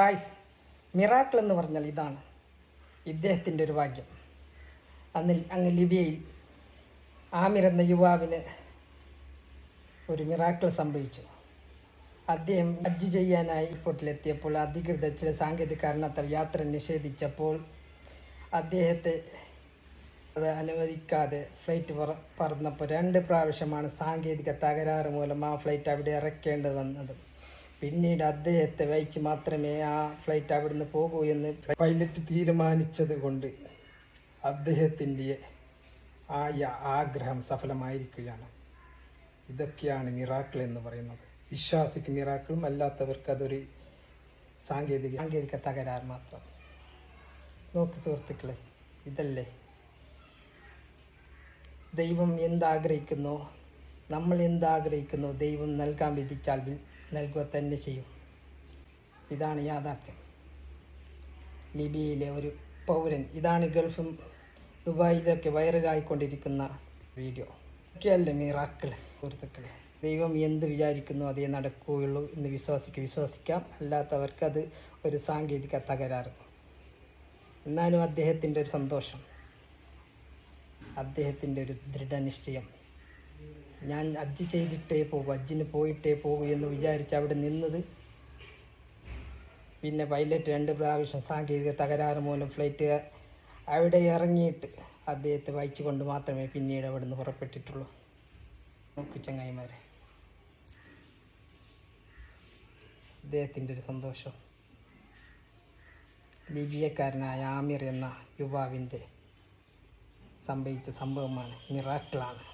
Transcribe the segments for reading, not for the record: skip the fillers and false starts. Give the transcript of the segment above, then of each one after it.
Guys, miracle എന്ന് പറഞ്ഞാൽ ഇതാണ്. ഇദ്ദേഹത്തിൻ്റെ ഒരു ഭാഗ്യം. അങ്ങ് ലിബിയയിൽ ആമിർ എന്ന യുവാവിന് ഒരു മിറാക്കിൾ സംഭവിച്ചു. അദ്ദേഹം ഹജ്ജ് ചെയ്യാനായി എയർപോർട്ടിലെത്തിയപ്പോൾ അധികൃതർ ചില സാങ്കേതിക കാരണത്താൽ യാത്ര നിഷേധിച്ചപ്പോൾ അദ്ദേഹത്തെ അത് അനുവദിക്കാതെ ഫ്ലൈറ്റ് പറന്നപ്പോൾ 2 പ്രാവശ്യമാണ് സാങ്കേതിക തകരാറ് മൂലം ആ ഫ്ലൈറ്റ് അവിടെ ഇറക്കേണ്ടി വന്നത്. പിന്നീട് അദ്ദേഹത്തെ വഹിച്ച് മാത്രമേ ആ ഫ്ലൈറ്റ് അവിടുന്ന് പോകൂ എന്ന് പൈലറ്റ് തീരുമാനിച്ചത് കൊണ്ട് അദ്ദേഹത്തിൻ്റെ ആഗ്രഹം സഫലമായിരിക്കുകയാണ്. ഇതൊക്കെയാണ് മിറാക്കിൾ എന്ന് പറയുന്നത്. വിശ്വാസിക്ക് മിറാക്കിളും, അല്ലാത്തവർക്ക് അതൊരു സാങ്കേതിക തകരാറ് മാത്രം. നോക്ക് സുഹൃത്തുക്കളെ, ഇതല്ലേ ദൈവം എന്താഗ്രഹിക്കുന്നോ, നമ്മൾ എന്താഗ്രഹിക്കുന്നോ ദൈവം നൽകാൻ വിധിച്ചാൽ നൽകുക തന്നെ ചെയ്യും. ഇതാണ് യാഥാർത്ഥ്യം. ലിബിയയിലെ ഒരു പൗരൻ, ഇതാണ് ഗൾഫും ദുബായിലൊക്കെ വൈറലായിക്കൊണ്ടിരിക്കുന്ന വീഡിയോ. ഒക്കെയല്ലേ മിറാക്കിൾ സുഹൃത്തുക്കളെ. ദൈവം എന്ത് വിചാരിക്കുന്നു അതേ നടക്കുകയുള്ളൂ എന്ന് വിശ്വസിക്കാം. അല്ലാത്തവർക്ക് അത് ഒരു സാങ്കേതിക തകരാറ്. എന്നാലും അദ്ദേഹത്തിൻ്റെ ഒരു സന്തോഷം, അദ്ദേഹത്തിൻ്റെ ഒരു ദൃഢനിശ്ചയം, ഞാൻ ഹജ്ജ് ചെയ്തിട്ടേ പോകൂ, ഹജ്ജിന് പോയിട്ടേ പോകൂ എന്ന് വിചാരിച്ച് അവിടെ നിന്നത്. പിന്നെ പൈലറ്റ് 2 പ്രാവശ്യം സാങ്കേതിക തകരാറ് മൂലം ഫ്ലൈറ്റ് അവിടെ ഇറങ്ങിയിട്ട് അദ്ദേഹത്തെ വഹിച്ചു കൊണ്ട് മാത്രമേ പിന്നീട് അവിടെ നിന്ന് പുറപ്പെട്ടിട്ടുള്ളൂ. നോക്കൂ ചങ്ങായിമാരെ, അദ്ദേഹത്തിൻ്റെ ഒരു സന്തോഷം. ലിബിയക്കാരനായ ആമിർ എന്ന യുവാവിൻ്റെ സംഭവിച്ച സംഭവമാണ്, മിറാക്കിളാണ്.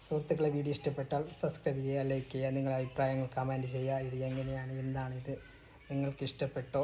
സുഹൃത്തുക്കളെ, വീഡിയോ ഇഷ്ടപ്പെട്ടാൽ സബ്സ്ക്രൈബ് ചെയ്യുക, ലൈക്ക് ചെയ്യുക, നിങ്ങളുടെ അഭിപ്രായങ്ങൾ കമൻറ്റ് ചെയ്യുക. ഇത് എങ്ങനെയാണ്, എന്താണ് ഇത്, നിങ്ങൾക്ക് ഇഷ്ടപ്പെട്ടോ